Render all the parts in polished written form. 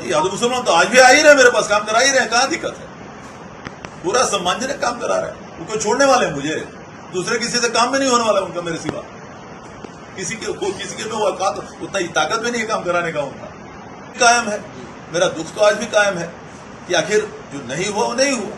यादव मुसलमान तो आज भी आ ही रहे, मेरे पास काम करा ही रहे, कहां दिक्कत है? पूरा सम्मानजनक काम करा रहे हैं। उनको छोड़ने वाले हैं मुझे, दूसरे किसी से काम में नहीं होने वाला उनका मेरे सिवा। किसी के में वो औकात, उतना ही ताकत भी नहीं है काम कराने का उनका। कायम है, मेरा दुख तो आज भी कायम है कि आखिर जो नहीं हुआ वो नहीं हुआ।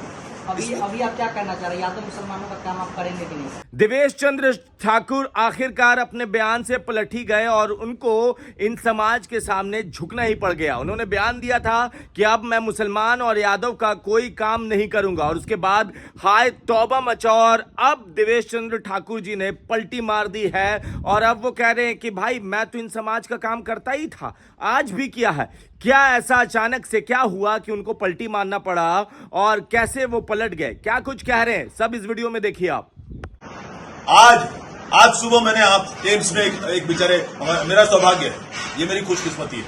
अभी आप क्या कहना चाह रहे हैं? यादव मुसलमानों का काम आप करेंगे कि नहीं? देवेश चंद्र ठाकुर आखिरकार अपने बयान से पलट ही गए और उनको इन समाज के सामने झुकना ही पड़ गया। उन्होंने बयान दिया था कि अब मैं मुसलमान और यादव का कोई काम नहीं करूंगा, और उसके बाद हाय तौबा मचा, और अब देवेश चंद्र ठाकुर जी ने पलटी मार दी है और अब वो कह रहे हैं कि भाई मैं तो इन समाज का काम करता ही था, आज भी किया है। क्या ऐसा अचानक से क्या हुआ कि उनको पलटी मारना पड़ा और कैसे वो पलट गए, क्या कुछ कह रहे हैं, सब इस वीडियो में देखिए आप। आज सुबह मैंने आप एम्स में एक बेचारे, मेरा सौभाग्य है, ये मेरी खुशकिस्मती है।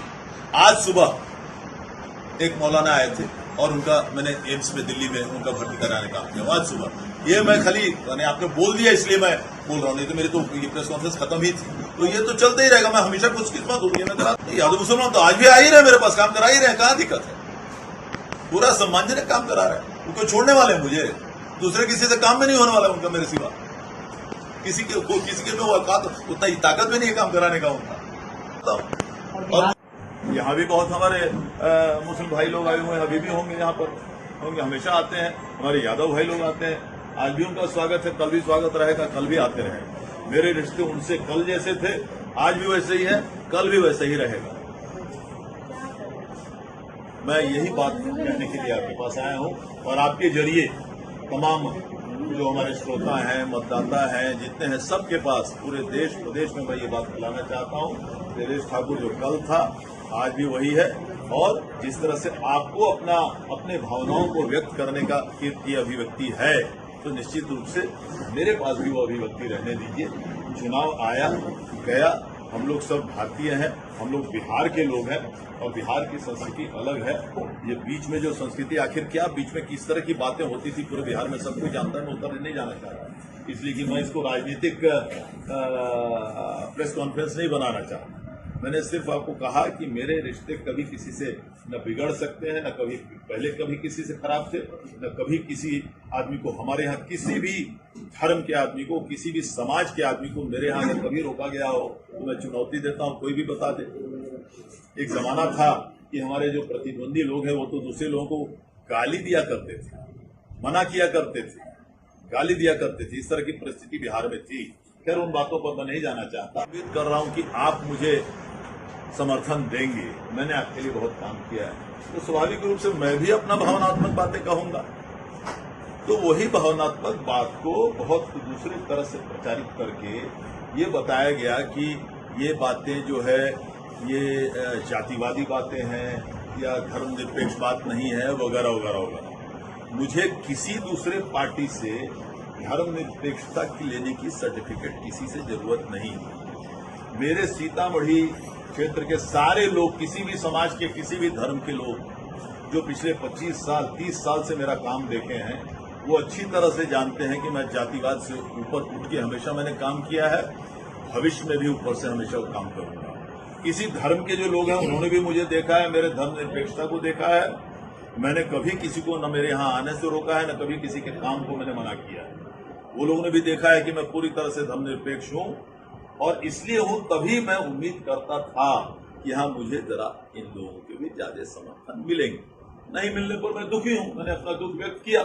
आज सुबह एक मौलाना आए थे और उनका मैंने एम्स में दिल्ली में उनका भर्ती कराने का काम किया आज सुबह। ये मैं खाली मैंने आपने बोल दिया इसलिए मैं बोल रहा हूँ, नहीं तो मेरी तो ये प्रेस कॉन्फ्रेंस खत्म ही थी। तो ये तो चलते ही रहेगा, मैं हमेशा खुशकिस्मत हूँ। ये मैं करा, यादव मुसलमान तो आज भी आ ही रहे, मेरे पास काम करा ही रहे, कहां दिक्कत है? पूरा सम्मानजनक काम करा रहे हैं। उनको छोड़ने वाले हैं मुझे, दूसरे किसी से काम में नहीं होने वाला उनका मेरे सिवा। किसी के में वो औकात, उतना ही ताकत भी नहीं है काम कराने का उनका। और यहाँ भी बहुत हमारे मुस्लिम भाई लोग आए हुए हैं, अभी भी होंगे, यहाँ पर होंगे, हमेशा आते हैं। हमारे यादव भाई लोग आते हैं, आज भी उनका स्वागत है, कल भी स्वागत रहेगा, कल भी आते रहेंगे। मेरे रिश्ते उनसे कल जैसे थे, आज भी वैसे ही है, कल भी वैसे ही रहेगा। मैं यही बात कहने के लिए आपके पास आया हूँ और आपके जरिए तमाम जो हमारे श्रोता हैं, मतदाता हैं, जितने हैं, सबके पास पूरे देश प्रदेश में मैं ये बात फैलाना चाहता हूँ। देवेश ठाकुर जो कल था आज भी वही है, और जिस तरह से आपको अपने भावनाओं को व्यक्त करने का की अभिव्यक्ति है, तो निश्चित रूप से मेरे पास भी वो अभिव्यक्ति रहने दीजिए। चुनाव आया गया, हम लोग सब भारतीय हैं, हम लोग बिहार के लोग हैं और बिहार की संस्कृति अलग है। ये बीच में जो संस्कृति, आखिर क्या बीच में किस तरह की बातें होती थी पूरे बिहार में सब कुछ जानता है, मैं उतर नहीं जाना चाह रहा, इसलिए कि मैं इसको राजनीतिक प्रेस कॉन्फ्रेंस नहीं बनाना चाहता। मैंने सिर्फ आपको कहा कि मेरे रिश्ते कभी किसी से न बिगड़ सकते हैं, न कभी पहले कभी किसी से खराब थे, न कभी किसी आदमी को, हमारे यहाँ किसी भी धर्म के आदमी को, किसी भी समाज के आदमी को मेरे यहाँ अगर कभी रोका गया हो तो मैं चुनौती देता हूँ, कोई भी बता दे। एक जमाना था कि हमारे जो प्रतिद्वंदी लोग हैं वो तो दूसरे लोगों को गाली दिया करते थे, मना किया करते थे, गाली दिया करते थे, इस तरह की परिस्थिति बिहार में थी। खैर उन बातों पर मैं नहीं जाना चाहता। उम्मीद कर रहा हूँ कि आप मुझे समर्थन देंगे, मैंने आपके लिए बहुत काम किया है, तो स्वाभाविक रूप से मैं भी अपना भावनात्मक बातें कहूंगा। तो वही भावनात्मक बात को बहुत दूसरे तरह से प्रचारित करके ये बताया गया कि ये बातें जो है ये जातिवादी बातें हैं या धर्मनिरपेक्ष बात नहीं है, वगैरह वगैरह वगैरह। मुझे किसी दूसरे पार्टी से धर्मनिरपेक्षता की लेने की सर्टिफिकेट किसी से जरूरत नहीं। मेरे सीतामढ़ी क्षेत्र के सारे लोग, किसी भी समाज के, किसी भी धर्म के लोग जो पिछले 25 साल 30 साल से मेरा काम देखे हैं, वो अच्छी तरह से जानते हैं कि मैं जातिवाद से ऊपर उठ के हमेशा मैंने काम किया है, भविष्य में भी ऊपर से हमेशा वो काम करूंगा। किसी धर्म के जो लोग हैं उन्होंने भी मुझे देखा है, मेरे धर्मनिरपेक्षता को देखा है। मैंने कभी किसी को न मेरे यहाँ आने से रोका है, न कभी किसी के काम को मैंने मना किया है। वो लोगों ने भी देखा है कि मैं पूरी तरह से धर्मनिरपेक्ष हूँ, और इसलिए हूं, तभी मैं उम्मीद करता था कि हाँ मुझे जरा इन लोगों के भी ज्यादा समर्थन मिलेंगे। नहीं मिलने पर मैं दुखी हूं, मैंने अपना दुख व्यक्त किया।